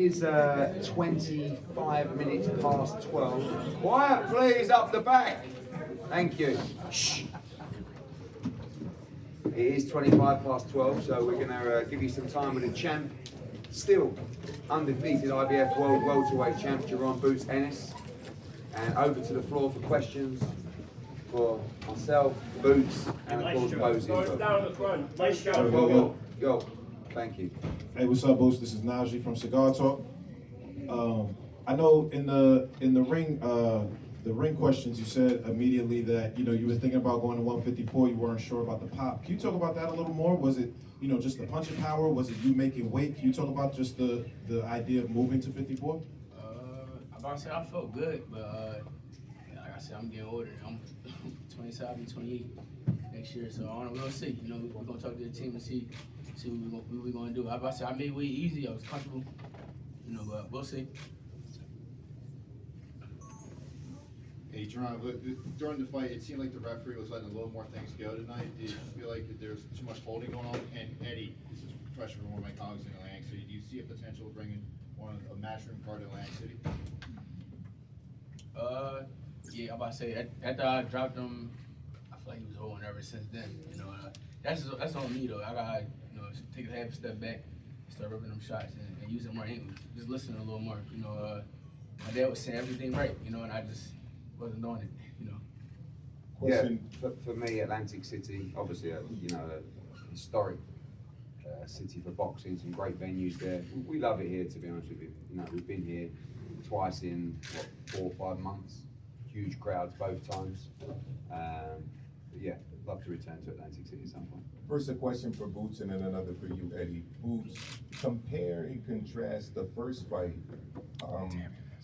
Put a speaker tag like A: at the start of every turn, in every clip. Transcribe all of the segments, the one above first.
A: is 25 minutes past 12. Quiet, please, up the back. Thank you. Shh. It is 25 past 12, so we're going to give you some time with the champ. Still undefeated IBF World Welterweight Champ, Jaron Boots Ennis. And over to the floor for questions for myself, Boots, and of course Posey.
B: Down the front. Nice job.
A: Yo, thank you.
C: Hey, what's up, Boots? This is Najee from Cigar Talk. I know in the ring questions you said immediately that you were thinking about going to 154. You weren't sure about the pop. Can you talk about that a little more? Was it just the punching power? Was it you making weight? Can you talk about just the idea of moving to 54?
D: I felt good, but like I said, I'm getting older. I'm 27, 28 next year, so I don't know. We'll see. We're gonna talk to the team and see what we're gonna do. I said I made weight easy. I was comfortable, but we'll see.
E: Hey, Jaron, during the fight, it seemed like the referee was letting a little more things go tonight. Did you feel like that there's too much holding going on? And Eddie, this is pressure from one of my colleagues in Atlantic City. Do you see a potential of bringing a matchroom card to Atlantic City?
D: Yeah, I'm about to say after I dropped him, I feel like he was holding ever since then. That's on me though. I gotta take a half a step back, start ripping them shots and using more English, just listening a little more. My dad was saying everything right, and I just wasn't doing it.
C: Question.
A: Yeah, for me, Atlantic City, obviously, a historic city for boxing, some great venues there. We love it here, to be honest with you. We've been here twice in 4 or 5 months. Huge crowds both times. But yeah, love to return to Atlantic City at some point.
F: First, a question for Boots, and then another for you, Eddie. Boots, compare and contrast the first fight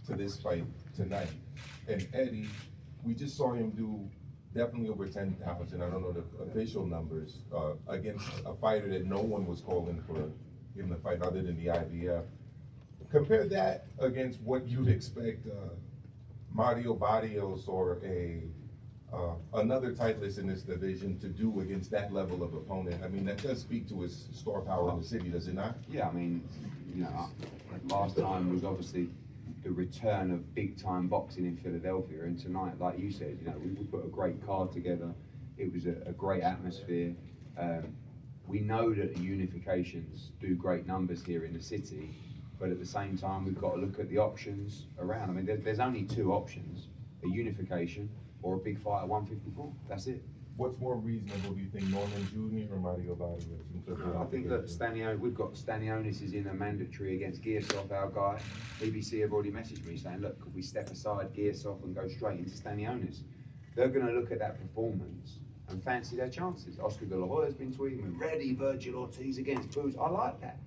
F: to this fight tonight. And Eddie, we just saw him do definitely over 10,000, I don't know the official numbers, against a fighter that no one was calling for him to fight other than the IBF. Compare that against what you'd expect Mario Barrios or another titleist in this division to do against that level of opponent. I mean, that does speak to his star power in the city, does it not?
A: Yeah, I mean, last time was obviously the return of big-time boxing in Philadelphia, and tonight, like you said, we put a great card together. It was a great atmosphere. We know that the unifications do great numbers here in the city, but at the same time, we've got to look at the options around. I mean, there's only 2 options: a unification or a big fight at 154. That's it.
F: What's more reasonable, do you think, Norman Jr. or Mario Barrios?
A: I think that we've got Stanionis is in a mandatory against Gearsov, our guy. BBC have already messaged me saying, look, could we step aside Gearsov and go straight into Stanionis? They're going to look at that performance and fancy their chances. Oscar De La Hoya's been tweeting, we're ready, Virgil Ortiz against Boots. I like that.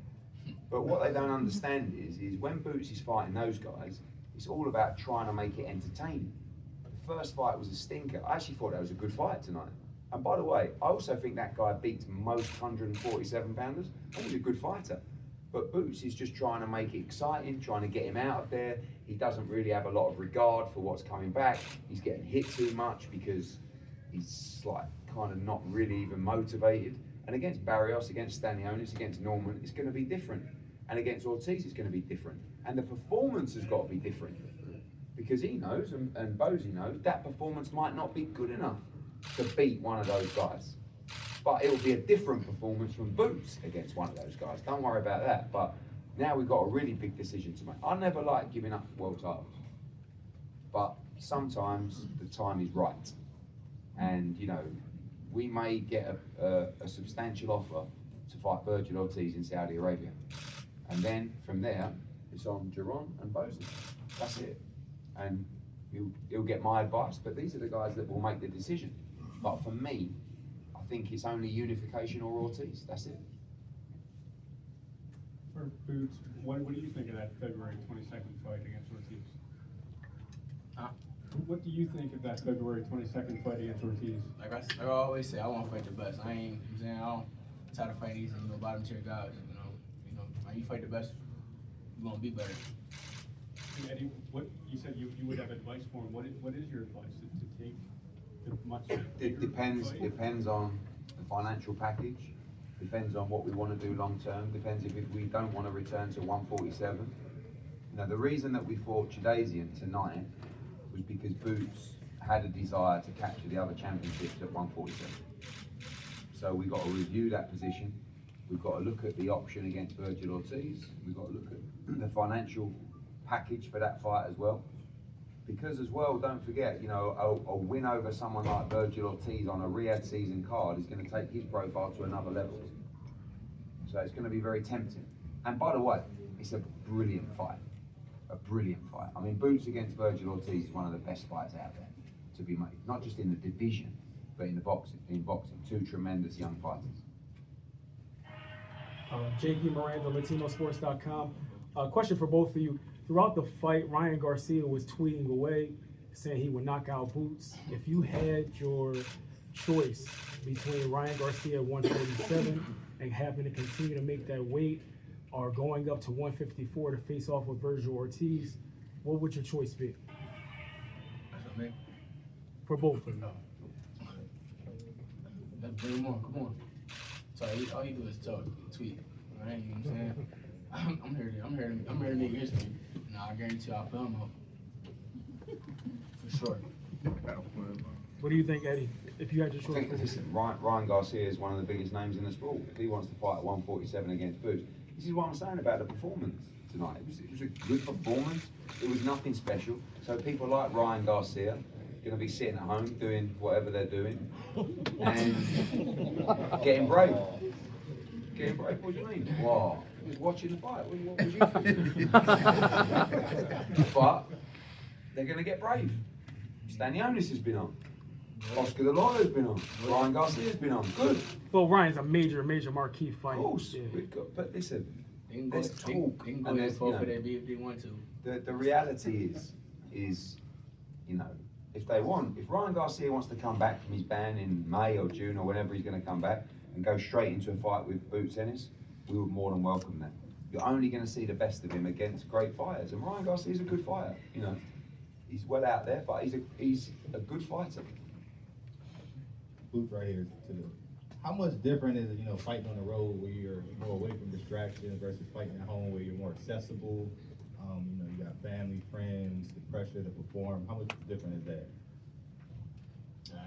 A: But what they don't understand is when Boots is fighting those guys, it's all about trying to make it entertaining. The first fight was a stinker. I actually thought that was a good fight tonight. And by the way, I also think that guy beats most 147 pounders. I think he's a good fighter. But Boots is just trying to make it exciting, trying to get him out of there. He doesn't really have a lot of regard for what's coming back. He's getting hit too much because he's kind of not really even motivated. And against Barrios, against Stanionis, against Norman, it's going to be different. And against Ortiz, it's going to be different. And the performance has got to be different. Because he knows, and Bozy knows, that performance might not be good enough to beat one of those guys. But it will be a different performance from Boots against one of those guys. Don't worry about that. But now we've got a really big decision to make. I never like giving up world titles. But sometimes the time is right. And, we may get a substantial offer to fight Virgil Ortiz in Saudi Arabia. And then from there, it's on Jaron and Bozy. That's it. And he'll get my advice, but these are the guys that will make the decision. But for me, I think it's only unification or Ortiz. That's it.
G: For Boots, what do you think of that February 22nd fight against Ortiz? What do you think of that February 22nd fight against Ortiz?
D: Like I always say, I want to fight the best. I don't try to fight these bottom tier guys. When you fight the best, you're gonna be better.
G: And Eddie, what you said you would have advice for him. What is your advice to take the much?
A: It depends on the financial package. Depends on what we want to do long term. Depends if we don't want to return to 147. You know, the reason that we fought Chukhadzhian tonight was because Boots had a desire to capture the other championships at 147. So we've got to review that position. We've got to look at the option against Virgil Ortiz. We've got to look at the financial package for that fight as well. Because as well, don't forget, you know, a win over someone like Virgil Ortiz on a Riyadh season card is going to take his profile to another level. So it's going to be very tempting. And by the way, it's a brilliant fight. A brilliant fight. I mean, Boots against Virgil Ortiz is one of the best fights out there to be made. Not just in the division, but in the boxing. In boxing, two tremendous young fighters.
H: JP Miranda, LatinoSports.com. Question for both of you. Throughout the fight, Ryan Garcia was tweeting away, saying he would knock out Boots. If you had your choice between Ryan Garcia at 147 and having to continue to make that weight, or going up to 154 to face off with Virgil Ortiz, what would your choice be?
D: That's me.
H: For both of them.
D: Let's bring him on. Come on. So all you do is talk, tweet. All right, you know what I'm saying? I'm here to make history. Nah, I guarantee you I'll put him up. For sure.
H: What do you think, Eddie? If you had your choice?
A: Listen, Ryan Garcia is one of the biggest names in the sport. If he wants to fight at 147 against Boots, this is what I'm saying about the performance tonight. It was a good performance. It was nothing special. So people like Ryan Garcia going to be sitting at home doing whatever they're doing and getting brave. Getting brave? What do you mean? Wow. He was watching the fight. What was you thinking? But they're going to get brave. Stanionis has been on. Oscar the Lawyer's been on. Ryan Garcia's been on. Good.
H: Well, Ryan's a major marquee fight.
A: Of course.
H: Yeah.
A: We've got, but listen,
D: They can go,
A: there's
D: they
A: talk.
D: can go
A: And
D: ahead
A: there's,
D: and vote for
A: you
D: that beat if they want to.
A: know, the reality is, you know, if Ryan Garcia wants to come back from his ban in May or June or whenever he's going to come back and go straight into a fight with Boots Ennis, we would more than welcome that. You're only going to see the best of him against great fighters. And Ryan Garcia's a good fighter, you know. He's well out there, but he's a good fighter.
I: Boots right here to the. How much different is it, you know, fighting on the road where you're more away from distractions versus fighting at home where you're more accessible? You know, you got family, friends, the pressure to perform. How much different is that?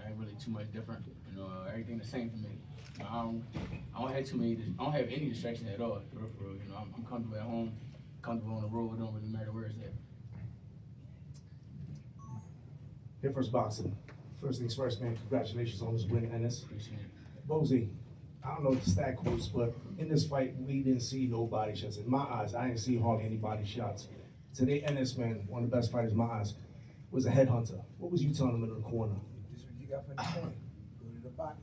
D: Ain't really too much different. You know, everything the same for me. I don't have any distractions at all. For real. You know, I'm comfortable at home, comfortable on the road. It don't really matter where it's at.
J: Difference boxing. First things first, man, congratulations on this win, Ennis.
D: Appreciate it.
J: Bozy, I don't know the stat quotes, but in this fight, we didn't see no body shots. In my eyes, I didn't see hardly any body shots. Today, Ennis, man, one of the best fighters in my eyes, was a headhunter. What was you telling him in the corner?
K: This is what you got from the point. Go to the body.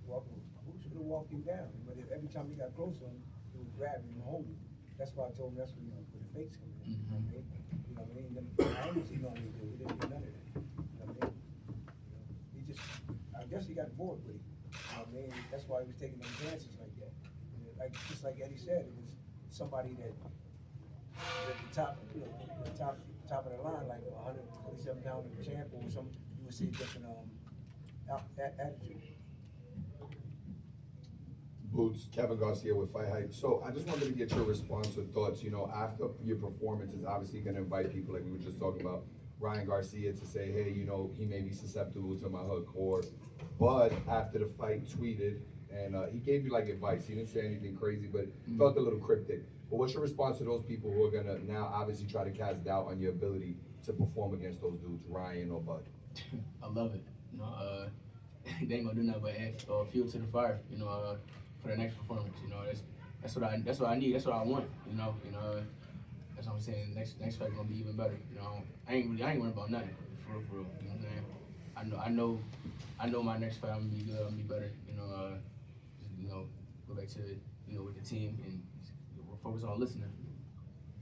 K: Who's gonna walk you down? But if every time you got close to him, he would grab you and hold you. That's why I told him that's where, you know, where the fakes come in. You know what I mean? You know what I mean? Them angles he normally do, he didn't do none of that. You know what I mean? He just, I guess he got bored with it. You know what I mean? That's why he was taking them chances like that. And just like Eddie said, it was somebody that at the top, you know, the top of the line, like a 147-pounder champ or something, you would see a different attitude.
L: Boots, Kevin Garcia with Fight Hype. So I just wanted to get your response or thoughts, you know, after your performance is obviously gonna invite people like we were just talking about, Ryan Garcia to say, hey, you know, he may be susceptible to my hook, but after the fight tweeted, and he gave you like advice. He didn't say anything crazy, but felt a little cryptic. But what's your response to those people who are gonna now obviously try to cast doubt on your ability to perform against those dudes, Ryan or Bud?
D: I love it. You know, they ain't gonna do nothing but add fuel to the fire. You know, for the next performance. You know, that's what I need. That's what I want. You know, that's what I'm saying. Next fight gonna be even better. You know, I ain't worried about nothing. For real. You know what I'm saying? I know my next fight I'm gonna be good. I'm gonna be better. You know, go back to with the team and we'll focus on listening.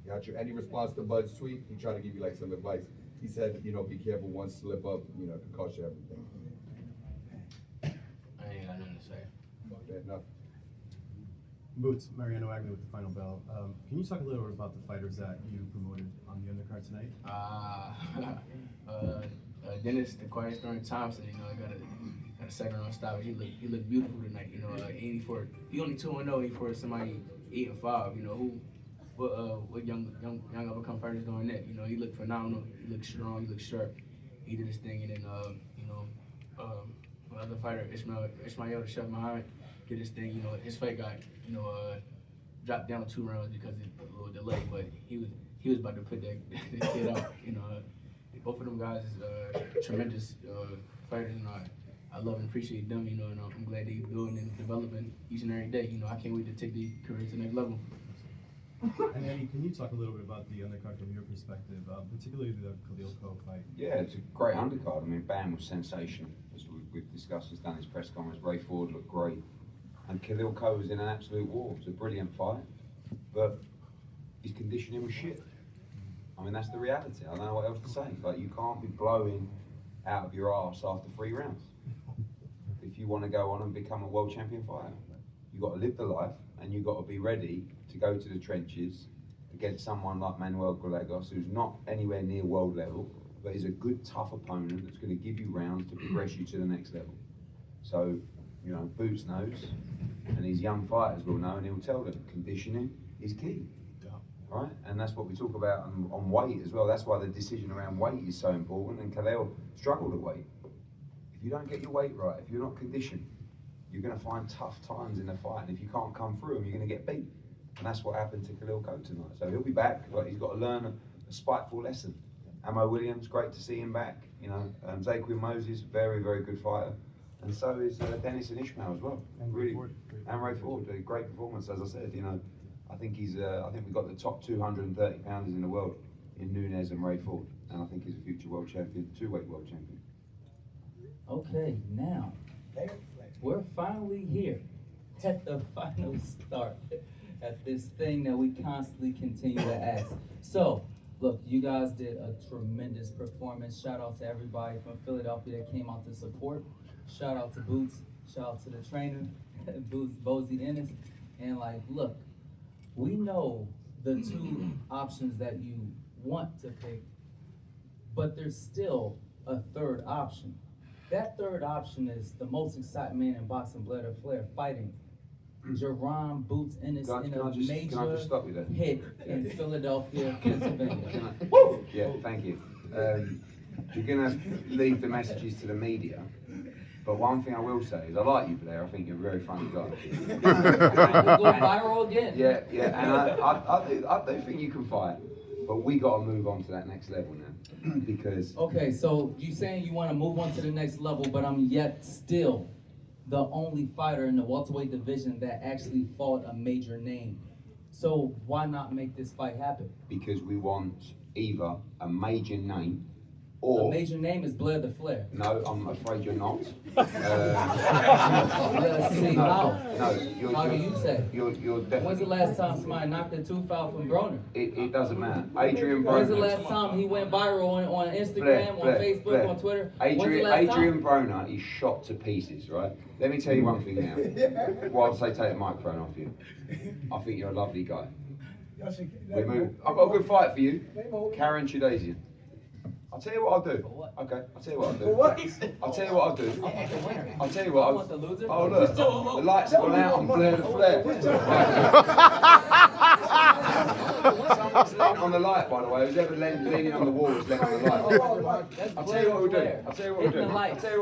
L: Got you. Any response to Bud's tweet? He tried to give you like some advice. He said, you know, be careful, one slip up, you know, it could cost you everything.
D: I ain't got nothing to say.
L: Fair enough.
M: Boots, Mariano Agnew with the final bell. Can you talk a little bit about the fighters that you promoted on the undercard tonight?
D: Dennis, the quiet storm Thompson, got a second round stop. He looked beautiful tonight. He only 2-0. He for somebody 8-5. what young up and come fighters doing that. You know, he looked phenomenal. He looked strong. He looked sharp. He did his thing, and then my other fighter Ismail the Chef Muhammad did his thing. You know, his fight got dropped down 2 rounds because of a little delay, but he was about to put that kid out. You know, both of them guys is tremendous fighters, and I love and appreciate them. You know, and I'm glad they're building and developing each and every day. You know, I can't wait to take their career to the next level.
M: And Eddie, can you talk a little bit about the undercard from your perspective, particularly the Khalil Coe fight?
A: Yeah, it's a great undercard. I mean, Bam was sensational, as we've discussed. He's done his press conference. Ray Ford looked great. And Khalil Coe was in an absolute war. It was a brilliant fight. But his conditioning was shit. I mean, that's the reality. I don't know what else to say. Like, you can't be blowing out of your arse after 3 rounds. If you want to go on and become a world champion fighter, you've got to live the life, and you've got to be ready to go to the trenches against someone like Manuel Gallegos, who's not anywhere near world level, but is a good, tough opponent that's going to give you rounds to progress you to the next level. So, you know, Boots knows, and these young fighters will know, and he'll tell them conditioning is key. Right? And that's what we talk about on weight as well. That's why the decision around weight is so important, and Khalil struggled at weight. If you don't get your weight right, if you're not conditioned, you're going to find tough times in the fight, and if you can't come through them, you're going to get beat. And that's what happened to Khalil Coe tonight. So he'll be back, but he's got to learn a spiteful lesson. Amo Williams, great to see him back. You know, Zaquin Moses, very, very good fighter. And so is Dennis and Ishmael as well. And really, and Ray Ford, a great performance, as I said. You know, I think we've got the top 230 pounders in the world in Nunes and Ray Ford. And I think he's a future world champion, 2-weight world champion.
N: Okay, now, we're finally here at the final start at this thing that we constantly continue to ask. So, look, you guys did a tremendous performance. Shout out to everybody from Philadelphia that came out to support. Shout out to Boots. Shout out to the trainer, Boots, Bozy Ennis. And like, look, we know the 2 options that you want to pick, but there's still a 3rd option. That 3rd option is the most exciting man in boxing, Blair Flair, fighting Jaron Boots Ennis in a major hit in Philadelphia, Pennsylvania.
A: Yeah, thank you. You're going to leave the messages to the media, but one thing I will say is I like you, Blair. I think you're a very funny guy.
N: We'll go viral again.
A: Yeah, and I do think you can fight, but we got to move on to that next level now. Because
N: okay, so you saying you want to move on to the next level, but I'm yet still the only fighter in the welterweight division that actually fought a major name. So why not make this fight happen?
A: Because we want either a major name or...
N: A major name is Blair the Flair.
A: No, I'm afraid you're not.
N: Let's see, how do you say?
A: You're definitely...
N: When's the last time somebody knocked a tooth out from Broner?
A: It doesn't matter. Adrian Broner...
N: When's the last time he went viral on Instagram, on Facebook, on Twitter?
A: Adrian Broner is shot to pieces, right? Let me tell you one thing now. Well, I'll say take the microphone off you. I think you're a lovely guy. I've got a good fight for you. Karen Chukhadzhian. I'll tell you what I'll do. Okay, I'll tell you what I'll do.
K: For what?
A: I'll tell you what I'll do. I'll tell you what
N: want the loser?
A: Oh look, the lights have gone out on Blair the Flair. Someone's leaning on the light, by the way. Who's ever leaning on the wall is leaning on the light. I'll tell you what we'll do. I'll tell you what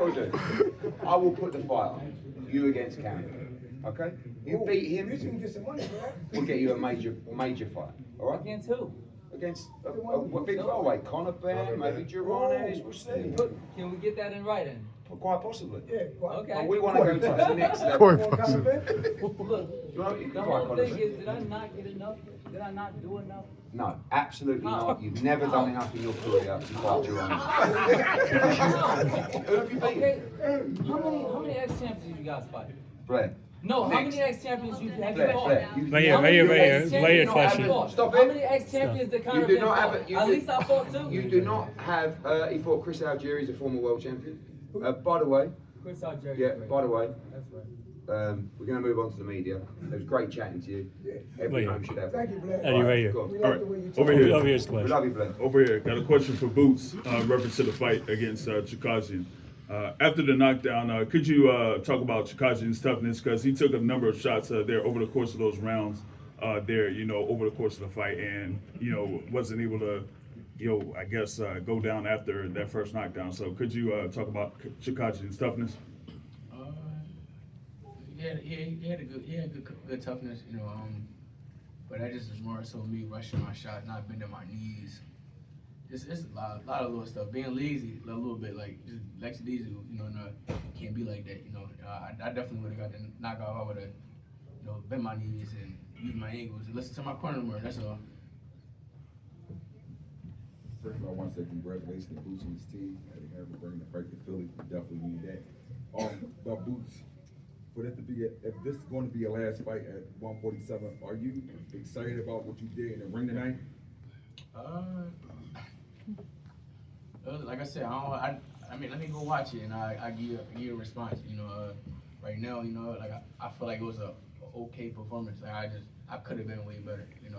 A: we'll do. I will put the fight on. You against Karen. Okay? You beat him.
K: You can get some money for that.
A: We'll get you a major fight. All right?
N: Against who?
A: Against a big welterweight, Conor Ben, maybe Jaron, Ennis, we'll see.
N: Can we get that in writing?
A: Quite possibly.
K: Yeah,
N: okay.
A: But we want to go to the next level.
N: Look,
A: You
N: the
A: can
N: whole
A: fight
N: thing
A: Conor.
N: is, did I not get enough? Did I not do enough?
A: No, absolutely not. You've never done enough in your career to fight Jaron. Who have you beaten?
N: Okay, how many ex-champions you guys fight?
A: Blair.
N: No, how
A: Next.
N: many ex-champions you have
A: Blair,
N: fought?
A: Blair.
O: Right here, question.
A: Stop
N: How
A: it.
N: many ex-champions did Conor
A: You do
N: Ben
A: not
N: fought?
A: have
N: At least I fought 2.
A: You do not have. He fought Chris Algieri, he's a former world champion. By the way.
N: Chris Algieri.
A: Yeah. By the way.
N: That's right.
A: We're going to move on to the media. It was great chatting to you. Every home should have.
K: Thank you, Blair.
O: Eddie, right here.
A: Go on.
K: We
O: All
K: love
O: right.
K: the way you talk.
O: Over here. Over here's the
A: We
O: question.
A: love you, Blair.
P: Over here, got a question for Boots, reference to the fight against Chukhadzhian. After the knockdown, could you talk about Chukhadzhian's toughness? Because he took a number of shots there over the course of those rounds. there, over the course of the fight, and wasn't able to, I guess, go down after that first knockdown. So could you talk about Chukhadzhian's toughness?
D: He had good toughness, but that just is more so me rushing my shot, not bending my knees. It's a lot of little stuff. Being lazy a little bit, like just lackadaisical, can't be like that, I definitely would have got the knockout if I would have, bent my knees and used my angles and listen to my corner more. That's all.
Q: First of all, I want to say congratulations to Boots and his team. They have bringing the fight to Philly. We definitely need that. About Boots, for this to be, if this is going to be your last fight at 147, are you excited about what you did in the ring tonight?
D: Like I said, I mean, let me go watch it and I give you a response. Right now, like I feel like it was a okay performance. Like I could have been way better. And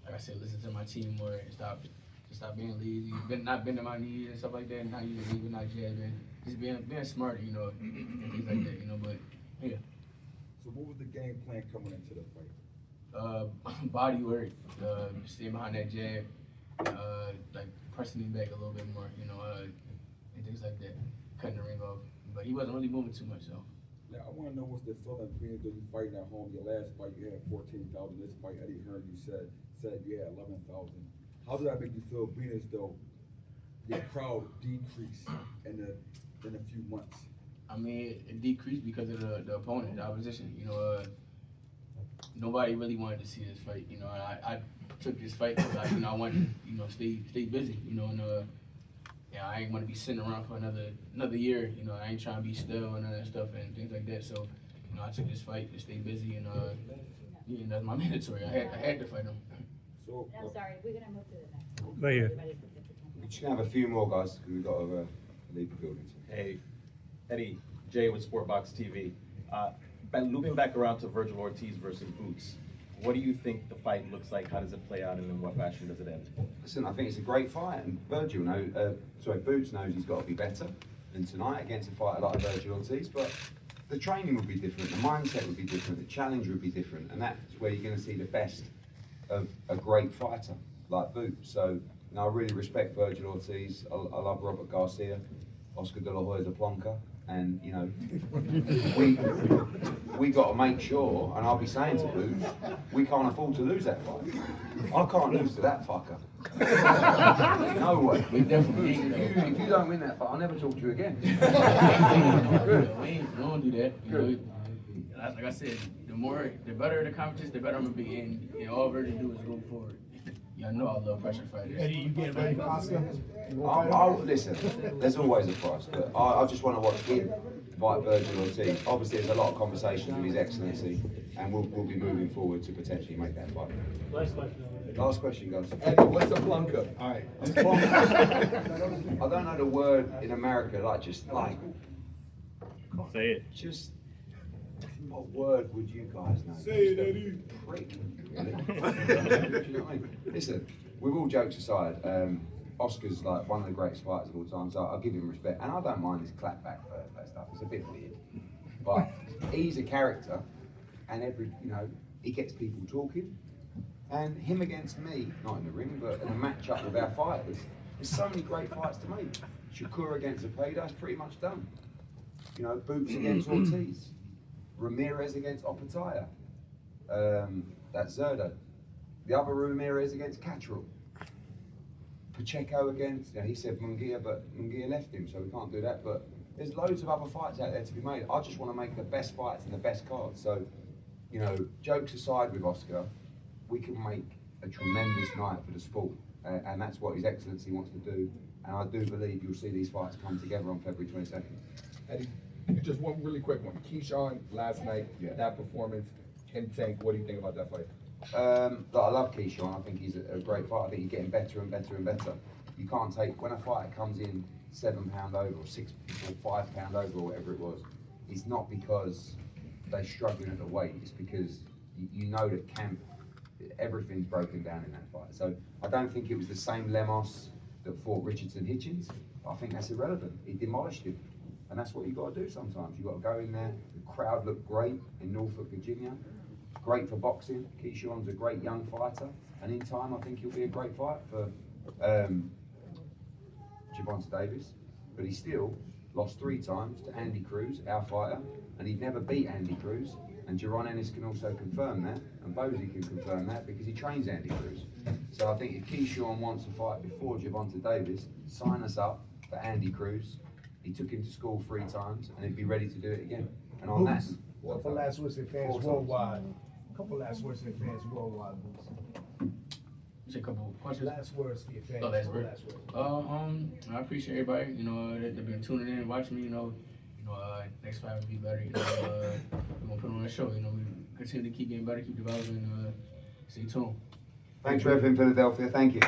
D: like I said, listen to my team more and stop being lazy, not bending my knees and stuff like that, not using legal, not jabbing, just being smart, and things like that. But yeah.
Q: So what was the game plan coming into the fight?
D: Body work, staying behind that jab, like pressing him back a little bit more, and things like that, cutting the ring off. But he wasn't really moving too much, so.
Q: Now, I want to know what's the feeling being that you fighting at home. Your last fight, you had 14,000. This fight, Eddie Hearn, you said you had 11,000. How did that make you feel, being as though your crowd decreased in a few months?
D: I mean, it decreased because of the opponent, the opposition. Nobody really wanted to see this fight. I took this fight because I wanted to stay busy. I ain't want to be sitting around for another year. I ain't trying to be still and all that stuff and things like that. So, I took this fight to stay busy and that's my mandatory. I had to fight him.
Q: So,
R: I'm sorry, we're gonna move to the next one.
O: Right here.
A: We're just gonna have a few more guys because we've got to leave the building.
S: Hey, Eddie, Jay with Sportbox TV. Looping back around to Virgil Ortiz versus Boots, what do you think the fight looks like? How does it play out, and in what fashion does it end?
A: Listen, I think it's a great fight, and Boots knows he's got to be better than tonight against a fighter like Virgil Ortiz, but the training would be different, the mindset would be different, the challenge would be different, and that's where you're going to see the best of a great fighter like Boots. So, I really respect Virgil Ortiz. I love Robert Garcia, Oscar De La Hoya's a plonker, and we got to make sure. And I'll be saying to Boots, we can't afford to lose that fight. I can't lose to that fucker. No way.
D: We definitely.
A: If you don't win that fight, I'll never talk to you again.
D: We don't do that. Like I said, the better the competition, the better I'm gonna be. And all we're gonna do is go forward. Y'all know I love pressure fighters.
J: Eddie, you getting ready for Oscar?
A: Listen, there's always a price, but I just want to watch him fight Virgil Ortiz. Obviously, there's a lot of conversations with His Excellency, and we'll be moving forward to potentially make that fight. Last question, guys.
L: Eddie, what's a plunker?
A: All right. I don't know the word in America, just like.
O: Say it.
A: Just what word would you guys know?
Q: Say it, Eddie.
A: Prick. Really? Do you know what I mean? Listen, with all jokes aside, Oscar's like one of the greatest fighters of all time, so I'll give him respect. And I don't mind his clapback for that stuff. It's a bit weird. But he's a character, and he gets people talking. And him against me, not in the ring, but in a match-up with our fighters, there's so many great fights to make. Shakur against Zepeda, that's pretty much done. Boots against Ortiz. Ramirez against Opataya. That's Zerdo. The other Ramirez against Catterall. Pacheco against, he said Munguia, but Munguia left him, so we can't do that. But there's loads of other fights out there to be made. I just want to make the best fights and the best cards. So, jokes aside with Oscar, we can make a tremendous night for the sport. And that's what His Excellency wants to do. And I do believe you'll see these fights come together on February 22nd.
L: Eddie, just one really quick one. Keyshawn last night, that performance, him tank, what do you think about that fight?
A: I love Keyshawn. I think he's a great fighter. I think he's getting better and better and better. You can't take, when a fighter comes in 7 pound over or 6 or 5 pound over or whatever it was, it's not because they're struggling at the weight. It's because you know that everything's broken down in that fight. So I don't think it was the same Lemos that fought Richardson Hitchens. I think that's irrelevant. He demolished him. And that's what you got to do sometimes. You got to go in there. The crowd looked great in Norfolk, Virginia. great for boxing. Keyshawn's a great young fighter, and in time, I think he'll be a great fight for Gervonta Davis. But he still lost 3 times to Andy Cruz, our fighter, and he'd never beat Andy Cruz. And Jaron Ennis can also confirm that, and Bozy can confirm that because he trains Andy Cruz. So I think if Keyshawn wants to fight before Gervonta Davis, sign us up for Andy Cruz. He took him to school 3 times, and he'd be ready to do it again. And on that,
J: Couple last words for fans worldwide. Couple last words for fans worldwide.
D: Just a couple questions.
J: Last words for your fans.
D: Oh, last word. I appreciate everybody. You know, they've been tuning in and watching me. You know, next fight will be better. You know, we're gonna put on a show. You know, we continue to keep getting better, keep developing. Stay tuned.
A: thanks for everything, Philadelphia. Thank you.